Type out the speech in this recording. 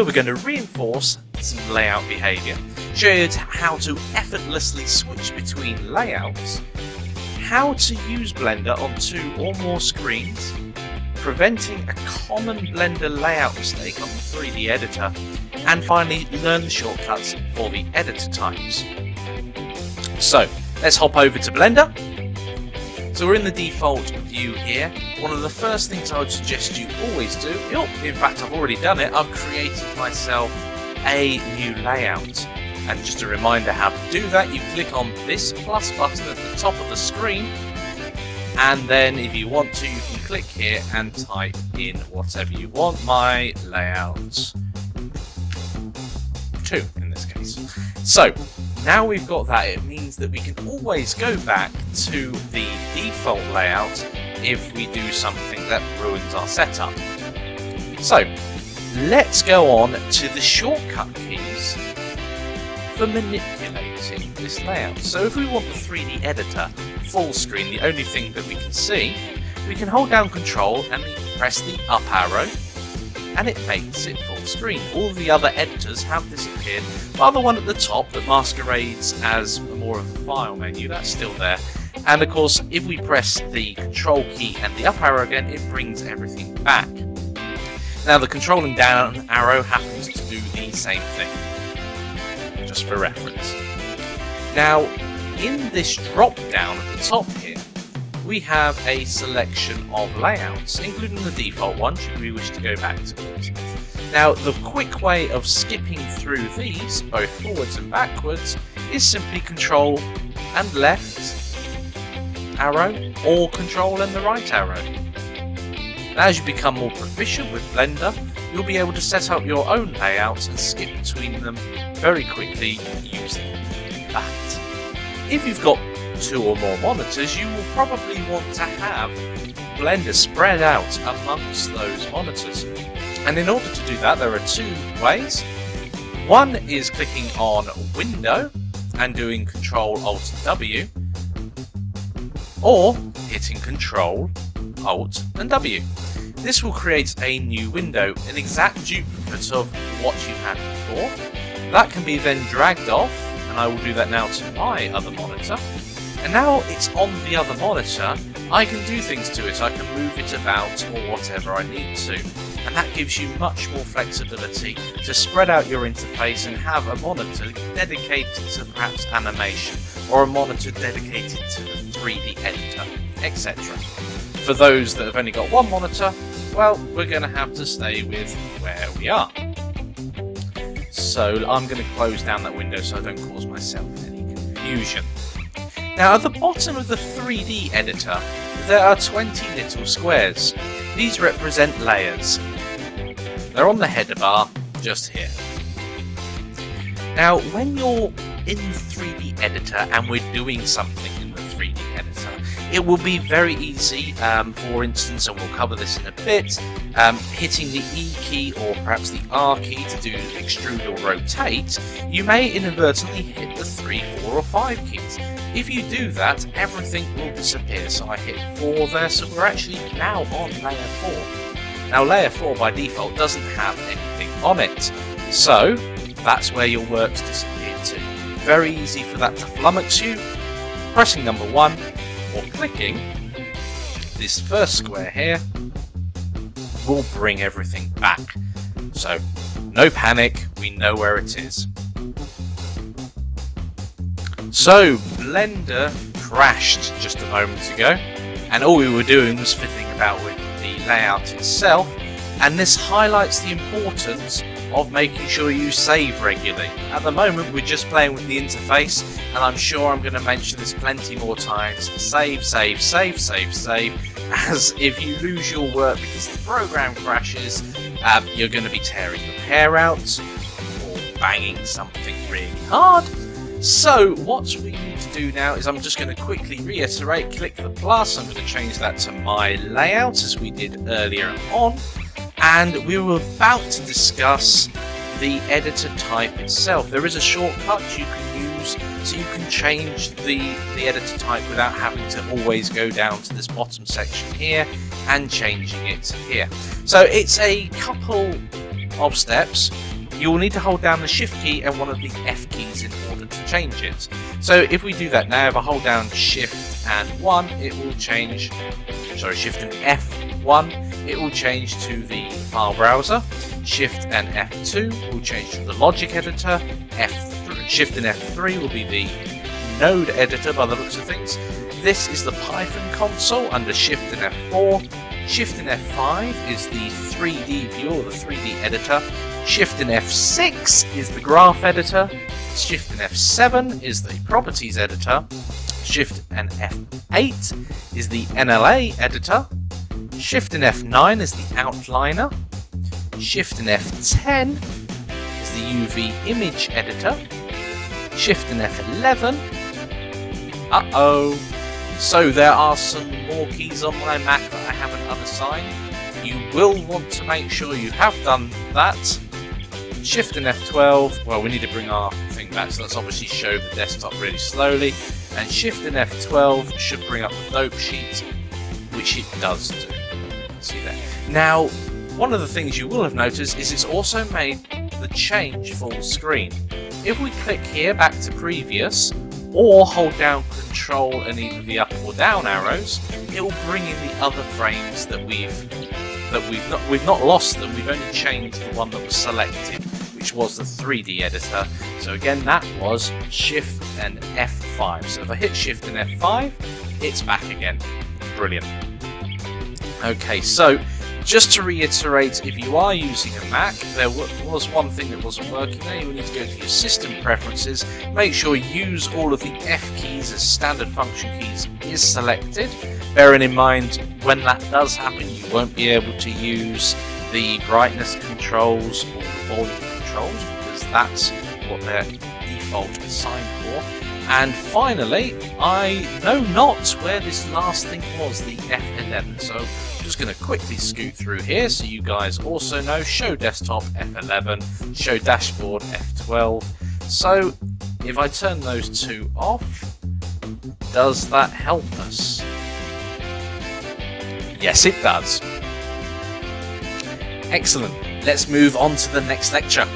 we're going to reinforce some layout behavior, show you how to effortlessly switch between layouts, how to use Blender on 2 or more screens, preventing a common Blender layout mistake on the 3D editor, and finally learn the shortcuts for the editor types. So let's hop over to Blender. So we're in the default view here. One of the first things I would suggest you always do, in fact I've already done it, I've created myself a new layout. And just a reminder how to do that, you click on this plus button at the top of the screen, and then if you want to, you can click here and type in whatever you want. My layout 2 in this case. So now we've got that, it means that we can always go back to the default layout if we do something that ruins our setup. So let's go on to the shortcut keys for manipulating this layout. So if we want the 3D editor full screen, the only thing that we can see, we can hold down Control and press the up arrow, and it makes it full screen. All the other editors have disappeared, but the one at the top that masquerades as more of a file menu, that's still there. And of course, if we press the Control key and the up arrow again, it brings everything back. Now the controlling down arrow happens to do the same thing, just for reference. Now, in this drop down at the top here, we have a selection of layouts, including the default one, should we wish to go back to it. Now, the quick way of skipping through these, both forwards and backwards, is simply Control and left arrow, or Control and the right arrow. As you become more proficient with Blender, you'll be able to set up your own layouts and skip between them very quickly using that. If you've got 2 or more monitors, you will probably want to have Blender spread out amongst those monitors. And in order to do that, there are 2 ways. One is clicking on Window and doing Control Alt W, or hitting Control Alt and W. This will create a new window, an exact duplicate of what you had before. That can be then dragged off, and I will do that now to my other monitor. And now it's on the other monitor, I can do things to it. I can move it about or whatever I need to. And that gives you much more flexibility to spread out your interface and have a monitor dedicated to perhaps animation, or a monitor dedicated to the 3D editor, etc. For those that have only got 1 monitor, well, we're going to have to stay with where we are. So I'm going to close down that window so I don't cause myself any confusion. Now at the bottom of the 3D editor, there are 20 little squares. These represent layers. They're on the header bar, just here. Now when you're in the 3D editor and we're doing something in the 3D editor, it will be very easy, for instance, and we'll cover this in a bit, hitting the E key or perhaps the R key to do extrude or rotate, you may inadvertently hit the 3, 4 or 5 keys. If you do that, everything will disappear. So I hit 4 there, so we're actually now on layer 4. Now layer 4 by default doesn't have anything on it, so that's where your work's disappeared to. Very easy for that to flummox you. Pressing number 1 or clicking this first square here will bring everything back. So no panic, we know where it is. So Blender crashed just a moment ago, and all we were doing was fiddling about with the layout itself, and this highlights the importance of making sure you save regularly. At the moment we're just playing with the interface, and I'm sure I'm going to mention this plenty more times. Save, save, save, save, save, as if you lose your work because the program crashes, you're going to be tearing your hair out or banging something really hard. So what we need to do now is I'm just going to quickly reiterate, click the plus, I'm going to change that to my layout as we did earlier on, and we were about to discuss the editor type itself. There is a shortcut you can use so you can change the editor type without having to always go down to this bottom section here and changing it here. So it's a couple of steps. you will need to hold down the Shift key and one of the F keys in order to change it. So if we do that now, if I hold down Shift and 1, it will change, sorry, Shift and F1, it will change to the file browser. Shift and F2 will change to the logic editor. Shift and F3 will be the node editor by the looks of things. This is the Python console under Shift and F4. Shift and F5 is the 3D view or the 3D editor. Shift and F6 is the graph editor. Shift and F7 is the properties editor. Shift and F8 is the NLA editor. Shift and F9 is the outliner. Shift and F10 is the UV image editor. Shift and F11. So there are some more keys on my Mac that I haven't unassigned. You will want to make sure you have done that. Shift and F12, well, we need to bring our thing back, so let's obviously show the desktop really slowly. And Shift and F12 should bring up the dope sheet, which it does do. See there. Now, one of the things you will have noticed is it's also made the change full screen. If we click here back to previous, or hold down Control and either the up or down arrows, it will bring in the other frames that we've not lost them. We've only changed the one that was selected, which was the 3D editor. So again, that was Shift and F5. So if I hit Shift and F5, it's back again. Brilliant. Okay, so just to reiterate, if you are using a Mac, there was one thing that wasn't working there. You will need to go to your system preferences, make sure use all of the F keys as standard function keys is selected. Bearing in mind, when that does happen, you won't be able to use the brightness controls or the volume controls, because that's what they're default assigned for. And finally, I know not where this last thing was, the F11, so I'm just going to quickly scoot through here so you guys also know. Show desktop F11, show dashboard F12. So if I turn those two off, does that help us? Yes, it does. Excellent. Let's move on to the next lecture.